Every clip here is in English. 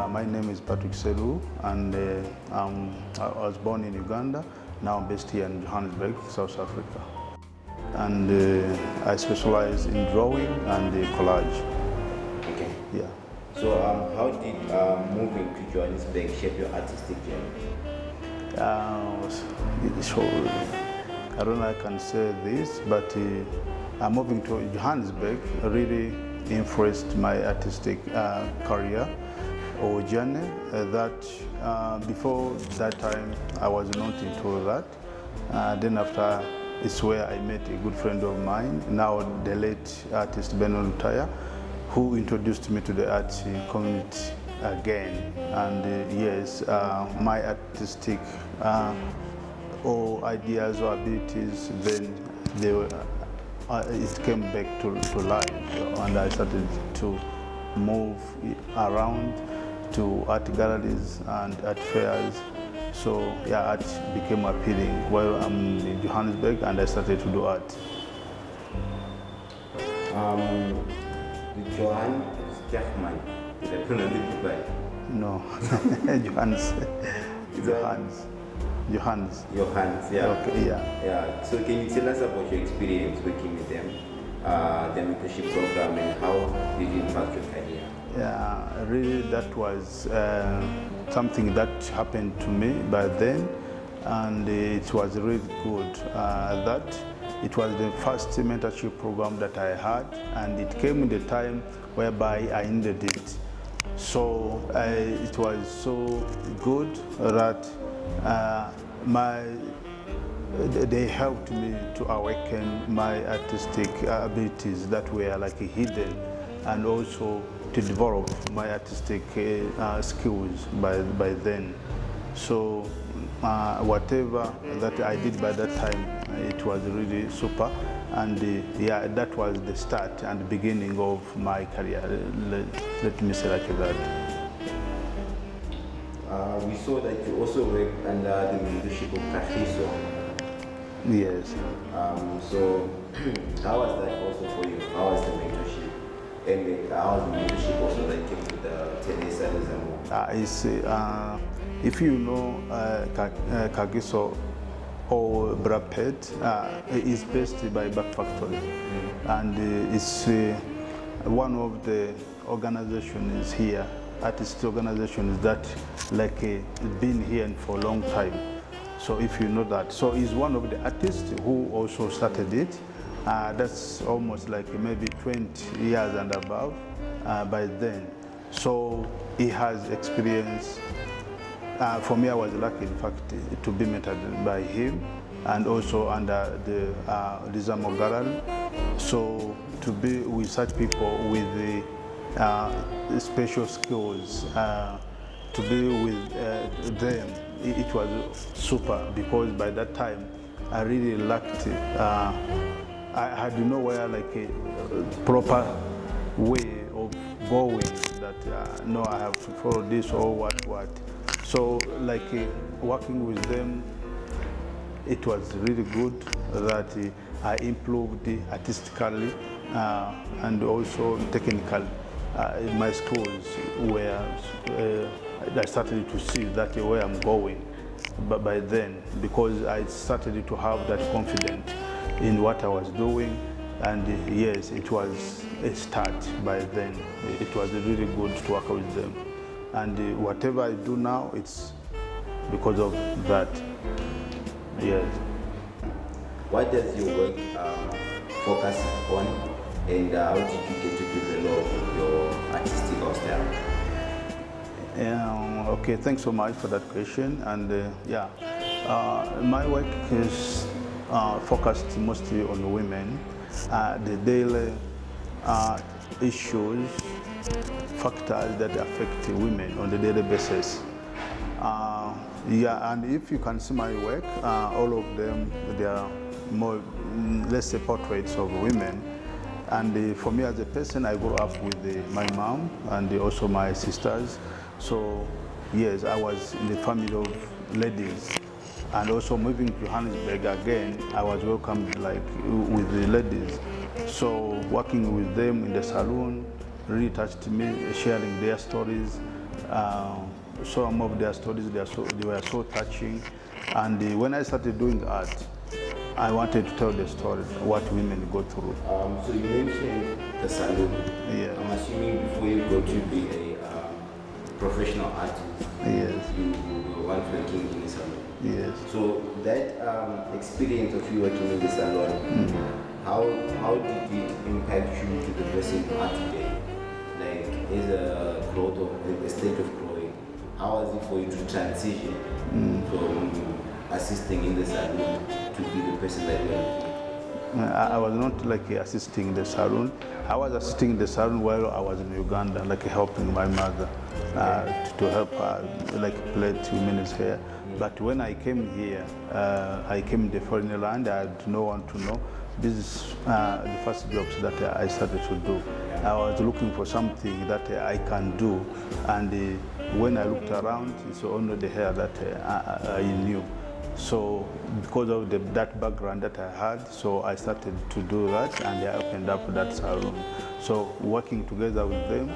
My name is Patrick Seruwu, and I was born in Uganda. Now I'm based here in Johannesburg, South Africa. And I specialize in drawing and collage. Okay. Yeah. So how did moving to Johannesburg shape your artistic journey? So, I don't know if I can say this, but moving to Johannesburg really influenced my artistic career or journey. That before that time I was not into that. Then after, it's where I met a good friend of mine, now the late artist Bernard Lutaya, who introduced me to the art community again. And yes, my artistic or ideas or abilities, then they were, it came back to life, and I started to move around to art galleries and art fairs. So yeah, art became appealing while I'm in Johannesburg, and I started to do art. The Johannesburg, did I pronounce it right? No, Johannes. Johannes, yeah. Okay, yeah. Yeah. So can you tell us about your experience working with them, the mentorship program, and how did it impact your career? Yeah, really that was something that happened to me by then, and it was really good. That it was the first mentorship program that I had, and it came in the time whereby I needed it. So it was so good that they helped me to awaken my artistic abilities that were like hidden, and also to develop my artistic skills by then. So whatever that I did by that time, it was really super, and yeah, that was the start and the beginning of my career. Let me say like that. We saw that you also worked under the mentorship of Patrick Seruwu. Yes. So how was that also for you? How was the mentorship? And how was the mentorship also that came with the Tenesalism? If you know Kagiso or Brapet, is based by Back Factory, and it's one of the organizations here, artist organizations that been here for a long time. So if you know that, so he's one of the artists who also started it. That's almost like maybe 20 years and above by then. So he has experience. For me, I was lucky, in fact, to be mentored by him, and also under the Lizamo Gallery. So to be with such people with the special skills, to be with them, it was super, because by that time I really lacked I had nowhere like a proper way of going, that no, I have to follow this or what. So working with them, it was really good that I improved artistically and also technically. My skills where I started to see that where I'm going. But by then, because I started to have that confidence in what I was doing, and yes, it was a start by then. It was really good to work with them. And whatever I do now, it's because of that. Yes. What does your work focus on, and how did you get to develop your artistic style? Okay, thanks so much for that question. And yeah, my work is focused mostly on women, the daily issues, factors that affect women on the daily basis. Yeah, and if you can see my work, all of them, they are more, let's say, portraits of women. And for me as a person, I grew up with my mom and also my sisters. So yes, I was in the family of ladies. And also moving to Johannesburg again, I was welcomed like with the ladies. So working with them in the saloon really touched me, sharing their stories. Some of their stories, they were so touching. And when I started doing art, I wanted to tell the story, what women go through. So you mentioned the saloon. Yeah. I'm assuming before you go to be a professional artist, Yes. you were once working in a salon. Yes. So that experience of you working in the salon, how did it impact you to the person you are today? Like, as a growth of a state of growing, how was it for you to transition from assisting in the salon to be the person that you are? I was not like assisting in the saloon. I was assisting in the saloon while I was in Uganda, like helping my mother to help her, like plait women's hair. But when I came here, I came in the foreign land. I had no one to know. This is the first jobs that I started to do. I was looking for something that I can do, and when I looked around, it's only the hair that I knew. So because of that background that I had, so I started to do that, and I opened up that salon. So working together with them,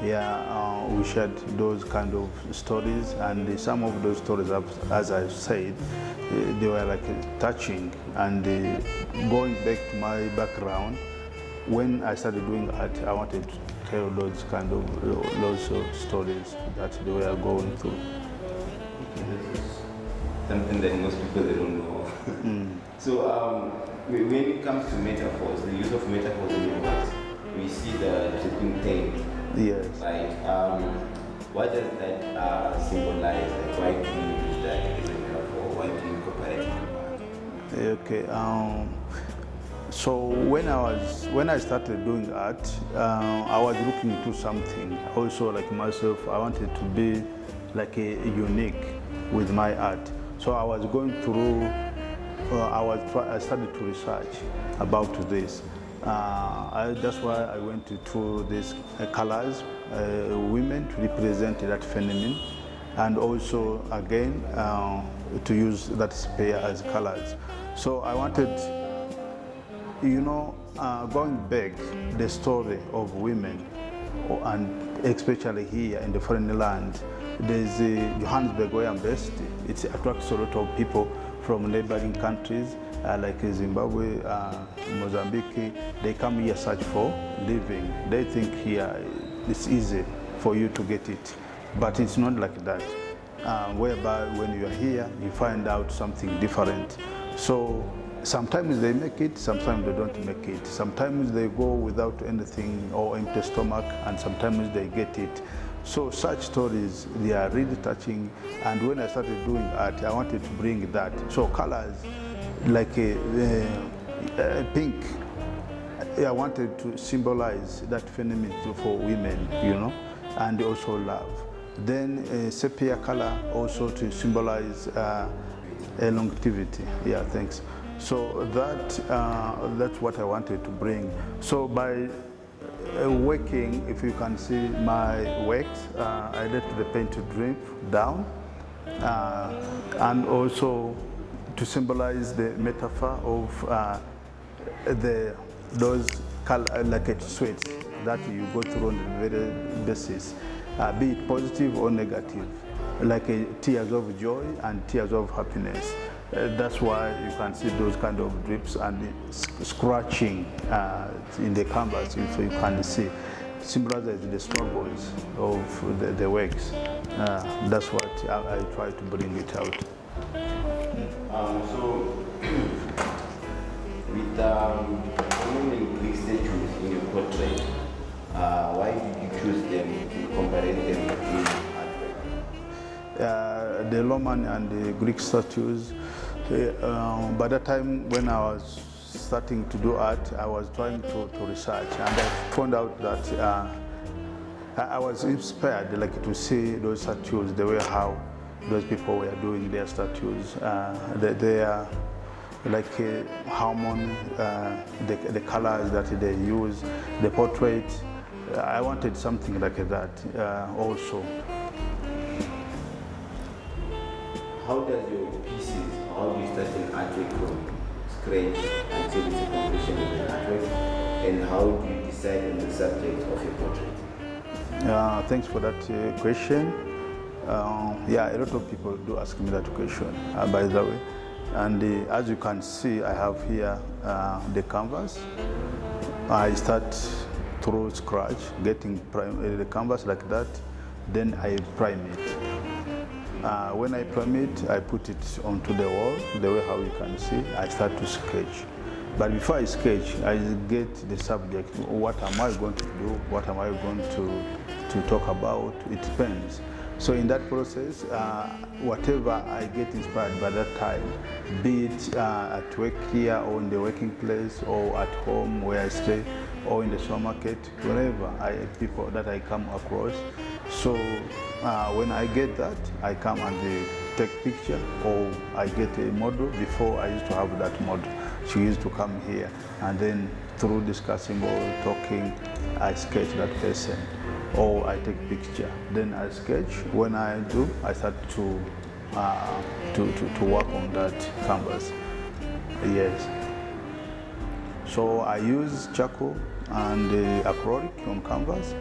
we shared those kind of stories, and some of those stories, as I said, they were like touching. And going back to my background, when I started doing art, I wanted to tell those kind of stories that they were going through. Something that most people they don't know. So when it comes to metaphors, the use of metaphors in your works, we see the dripping paint. Yes. Like, what does that symbolize? Like, why do you use that as a metaphor? Why do you incorporate it? Okay. So when I started doing art, I was looking into something. Also, like myself, I wanted to be like unique with my art. So I was going through. I started to research about this. That's why I went to these colors, women to represent that feminine, and also again to use that spear as colors. So I wanted, going back the story of women, and especially here in the foreign land. There's Johannesburg where I'm based. It attracts a lot of people from neighboring countries like Zimbabwe, Mozambique. They come here search for living. They think here it's easy for you to get it, but it's not like that. Whereby when you are here, you find out something different. So sometimes they make it, sometimes they don't make it. Sometimes they go without anything or empty stomach, and sometimes they get it. So such stories, they are really touching. And when I started doing art, I wanted to bring that. So colors, like pink, I wanted to symbolize that femininity for women, and also love. Then sepia color also to symbolize longevity. Yeah, thanks. So that's what I wanted to bring. So by working, if you can see my works, I let the paint to drip down, and also to symbolize the metaphor of those color, like sweats that you go through on a daily basis, be it positive or negative, like tears of joy and tears of happiness. That's why you can see those kind of drips and scratching in the canvas, if you can see, symbolizes the struggles of the works. That's what I try to bring it out. So, with prominent Greek statues in your portrait, why did you choose them to compare them in artwork? The Roman and the Greek statues, by the time when I was starting to do art, I was trying to research, and I found out that I was inspired to see those statues, the way how those people were doing their statues. They are like harmony, the colors that they use, the portrait. I wanted something like that also. How does your pieces how do you start an artwork from scratch until it's a completion of an artwork, and how do you decide on the subject of your portrait? Thanks for that question. Yeah, a lot of people do ask me that question, by the way. And as you can see, I have here the canvas. I start through scratch, getting the canvas like that, then I prime it. When I prime it, I put it onto the wall, the way how you can see. I start to sketch. But before I sketch, I get the subject. What am I going to do? What am I going to talk about? It depends. So in that process, whatever I get inspired by that time, be it at work here or in the working place or at home where I stay or in the supermarket, wherever people that I come across. So when I get that, I come and take picture, or I get a model. Before I used to have that model. She used to come here, and then through discussing or talking, I sketch that person, or I take picture. Then I sketch. When I do, I start to work on that canvas. Yes. So I use charcoal and acrylic on canvas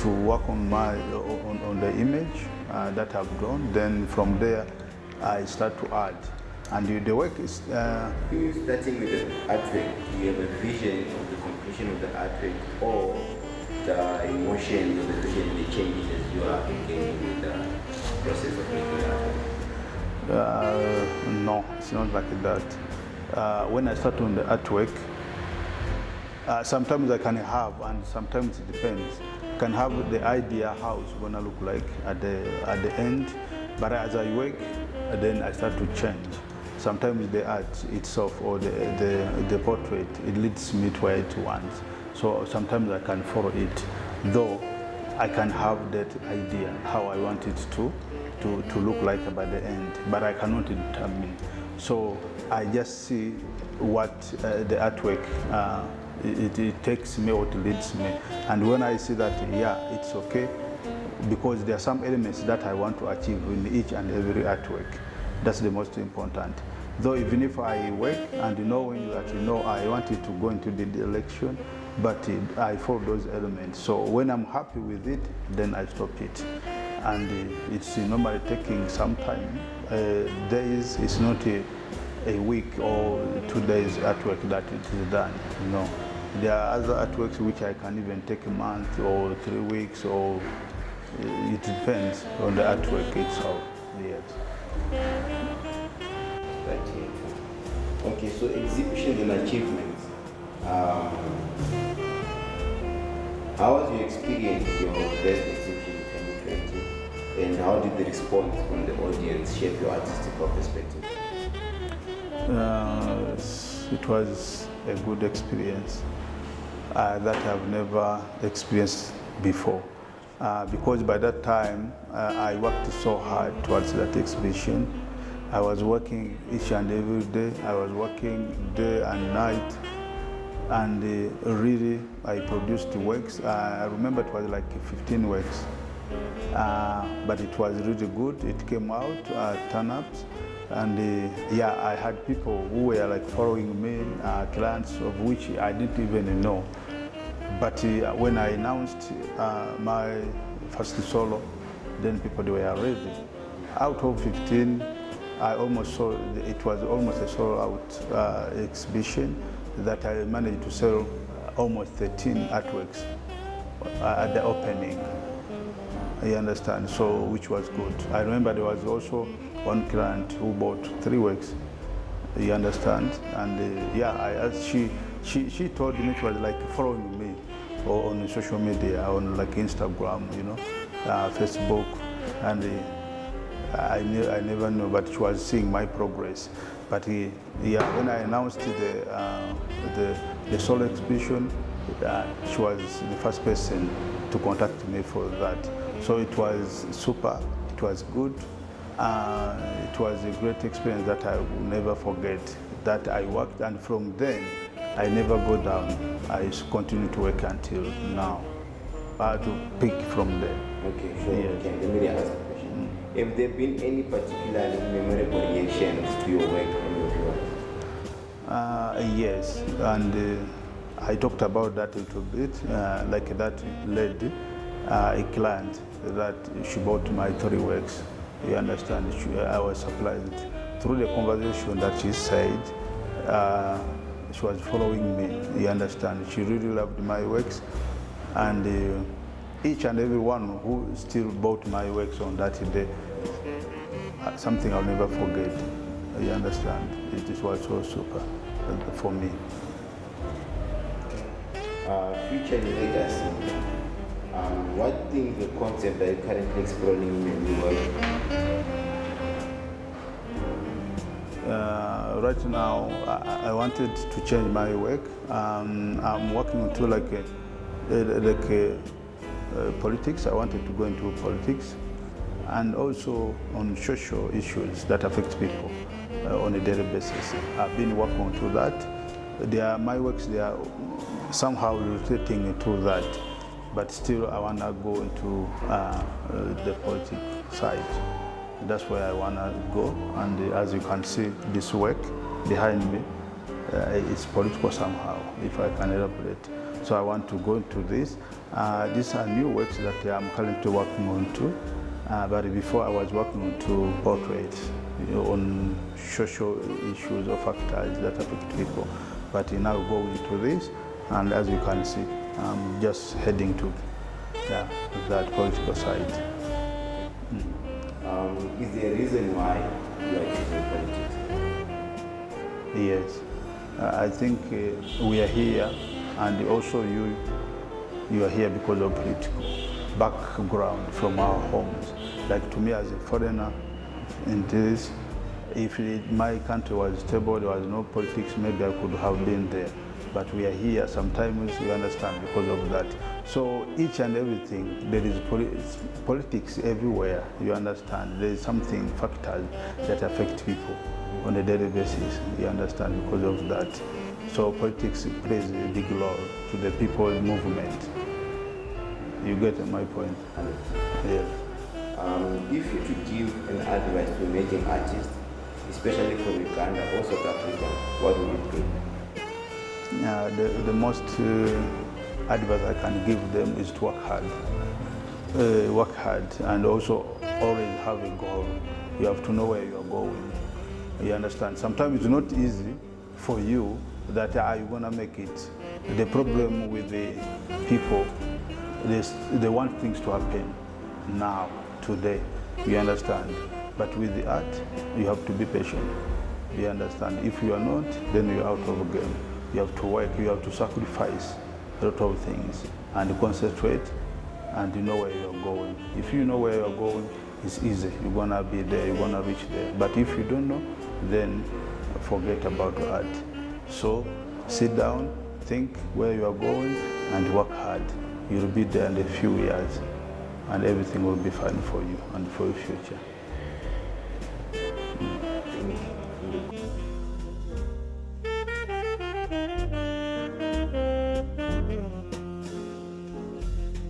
to work on on the image that I've drawn. Then from there, I start to add. And the work is... You starting with the artwork, do you have a vision of the completion of the artwork, or the emotions of the vision and the changes as you are engaging with the process of making the artwork? No, it's not like that. When I start on the artwork, sometimes I can have, and sometimes it depends. I can have the idea how it's gonna look like at the end, but as I work, then I start to change. Sometimes the art itself or the portrait, it leads me to where it wants. So sometimes I can follow it, though I can have that idea how I want it to look like by the end, but I cannot determine. So I just see what the artwork it takes me or it leads me, and when I see that, yeah, it's okay, because there are some elements that I want to achieve in each and every artwork. That's the most important. Though even if I work and knowing that I wanted to go into the direction, but I follow those elements. So when I'm happy with it, then I stop it. And it's normally taking some time. Days, it's not a week or 2 days artwork that it is done. No. There are other artworks which I can even take a month or 3 weeks, or it depends on the artwork itself. Yes. Okay, so exhibitions and achievements. How was your experience with your best exhibition in 2020, and how did the response from the audience shape your artistical perspective? It was a good experience that I've never experienced before. Because by that time, I worked so hard towards that exhibition. I was working each and every day. I was working day and night, and really, I produced works. I remember it was like 15 works, but it was really good. It came out, turn-ups, and yeah, I had people who were like following me, clients of which I didn't even know. But when I announced my first solo, then people, they were ready. Out of 15, I almost saw, it was almost a sold-out exhibition that I managed to sell almost 13 artworks at the opening. You understand? So, which was good. I remember there was also one client who bought 3 works. You understand? And yeah, I asked, she told me it was like following me on social media, on like Instagram, Facebook, and I never knew, but she was seeing my progress. But yeah, when I announced the solo exhibition, she was the first person to contact me for that. So it was super, it was good. It was a great experience that I will never forget, that I worked, and from then, I never go down. I continue to work until now. I had to pick from there. Okay, sure. Yes. Okay, let me ask a question. Have there been any particularly memorable reactions to your work and your viewers? Yes, and I talked about that a little bit, like that lady, a client that she bought my 3 works. You understand? I was surprised through the conversation that she said. She was following me. You understand? She really loved my works, and each and every one who still bought my works on that day, something I'll never forget. You understand? It was so super for me. Future legacy. What things or concepts are you currently exploring in your new work? Right now, I wanted to change my work. I'm working into politics. I wanted to go into politics, and also on social issues that affect people on a daily basis. I've been working onto that. My works, they are somehow relating to that, but still I want to go into the politics side. That's where I want to go, and as you can see, this work behind me is political somehow, if I can elaborate. So I want to go into this. These are new works that I'm currently working on too, but before I was working on two portraits on social issues or factors that affect people. But now go into this, and as you can see, I'm just heading to that political side. Is there a reason why you are choosing politics? Yes, I think we are here, and also you are here because of political background from our homes. Like to me as a foreigner in this, if my country was stable, there was no politics, maybe I could have been there. But we are here, sometimes we understand because of that. So each and everything, there is politics everywhere, you understand. There is something, factors that affect people on a daily basis, you understand, because of that. So politics plays a big role to the people's movement. You get my point? Yes. If you could give an advice to emerging artists, especially from Uganda or South Africa, what would it be? The most advice I can give them is to work hard, and also always have a goal. You have to know where you are going. You understand? Sometimes it's not easy for you that you're gonna make it. The problem with the people, they want things to happen now, today. You understand? But with the art, you have to be patient. You understand? If you are not, then you're out of the game. You have to work, you have to sacrifice a lot of things and concentrate, and you know where you're going. If you know where you're going, it's easy. You're gonna be there, you're gonna reach there. But if you don't know, then forget about art. So sit down, think where you are going, and work hard. You'll be there in a few years, and everything will be fine for you and for your future.